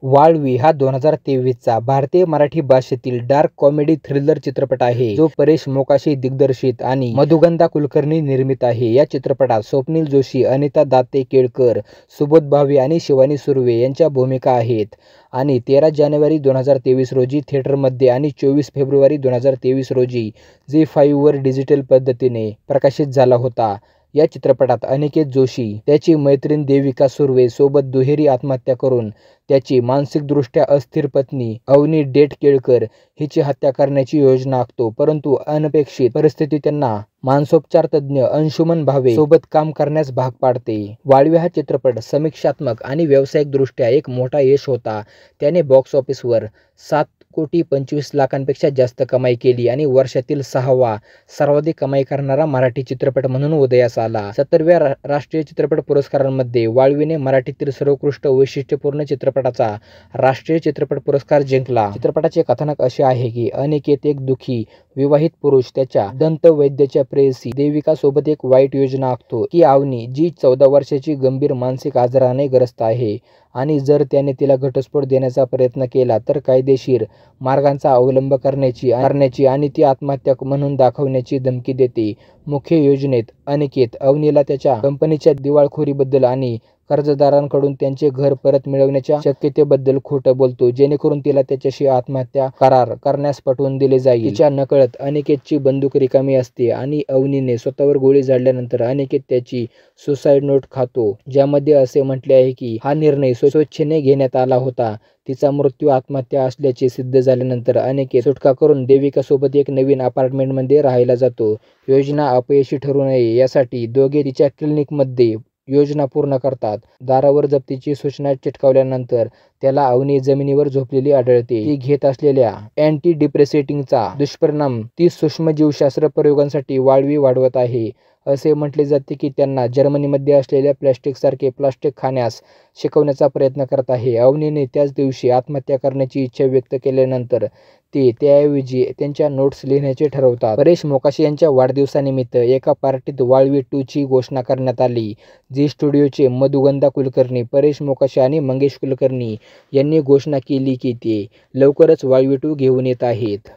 वाळवी हा 2023चा भारतीय मराठी भाषेतील डार्क कॉमेडी थ्रिलर चित्रपट आहे, जो परेश मोकाशी दिग्दर्शित आणि मधुगंधा कुलकर्णी निर्मित आहे. या चित्रपटात स्वप्नील जोशी, अनिता दाते केळकर, सुबोध भावे आणि शिवानी सुर्वे यांच्या भूमिका आहेत आणि 13 जानेवारी 2023 रोजी थिएटरमध्ये आणि 24 फेब्रुवारी 2023 रोजी झी5 वर डिजिटल पद्धतीने प्रकाशित झाला होता. या चित्रपटात अनिकेत जोशी त्याची मैत्रीण देविका सुर्वे सोबत दुहेरी आत्महत्या करून त्याची मानसिकदृष्ट्या अस्थिर पत्नी अवनी डेट केळकर हिची हत्या करण्याची योजना आखतो, परंतु अनपेक्षित परिस्थिती त्यांना मानसोपचार तज्ज्ञ अंशुमन भावे सोबत काम करण्यास भाग पाडते. वाळवी हा चित्रपट समीक्षात्मक आणि व्यावसायिकदृष्ट्या एक मोठा यश होता. त्याने बॉक्स ऑफिसवर 7,25,00,000पेक्षा जास्त कमाई केली आणि वर्षातील 6वा सर्वाधिक कमाई करणारा मराठी चित्रपट म्हणून उदयास आला. 70व्या राष्ट्रीय चित्रपट पुरस्कारांमध्ये वाळवीने मराठीतील सर्वोत्कृष्ट वैशिष्ट्यपूर्ण चित्रपटाचा राष्ट्रीय चित्रपट पुरस्कार जिंकला. चित्रपटाचे कथानक असे आहे की अनिकेत एक दुःखी विवाहित पुरुष त्याच्या दंतवैद्याच्या प्रेयसी देविका सोबत एक वाईट योजना आखतो की अवनी, जी 14 वर्षाची गंभीर मानसिक आजाराने ग्रस्त आहे आणि जर त्याने तिला घटस्फोट देण्याचा प्रयत्न केला तर कायदेशीर मार्गांचा अवलंब करण्याची आणि ती आत्महत्या म्हणून दाखवण्याची धमकी देते. मुख्य योजनेत अनिकेत अवनीला त्याच्या कंपनीच्या दिवाळखोरीबद्दल आणि कर्जदारांकडून त्यांचे घर परत मिळवण्याच्या शक्यतेबद्दल खोटं बोलतो, जेणेकरून तिला त्याच्याशी आत्महत्या करार करण्यास पटवून दिले जाईल. तिच्या नकळत अनिकेतची बंदूक रिकामी असते आणि अवनीने स्वतःवर गोळी झाडल्यानंतर अनिकेत त्याची सुसाईड नोट खातो, ज्यामध्ये असे म्हटले आहे की हा निर्णय स्वेच्छेने घेण्यात आला होता. तिचा मृत्यू आत्महत्या असल्याचे सिद्ध झाल्यानंतर अनिकेत सुटका करून देविकासोबत एक नवीन अपार्टमेंटमध्ये राहायला जातो. योजना अपयशी ठरू नये यासाठी दोघे तिच्या क्लिनिकमध्ये योजना पूर्ण करतात. दारावर जप्तीची सूचना चिटकावल्यानंतर त्याला अवनी जमिनीवर झोपलेली आढळते. ती घेत असलेल्या अँटी डिप्रेसेंटिंगचा दुष्परिणाम ती सूक्ष्मजीवशास्त्र प्रयोगांसाठी वाळवी वाढवत आहे. असे म्हटले जाते की त्यांना जर्मनीमध्ये असलेल्या प्लॅस्टिकसारखे प्लास्टिक खाण्यास शिकवण्याचा प्रयत्न करत आहे. अवनीने त्याच दिवशी आत्महत्या करण्याची इच्छा व्यक्त केल्यानंतर ते त्याऐवजी त्यांच्या नोट्स लिहिण्याचे ठरवतात. परेश मोकाशी यांच्या वाढदिवसानिमित्त एका पार्टीत वाळवी 2 ची घोषणा करण्यात आली. झी स्टुडिओचे मधुगंधा कुलकर्णी, परेश मोकाशी आणि मंगेश कुलकर्णी यांनी घोषणा केली की ते लवकरच वाळवी 2 घेऊन येत आहेत.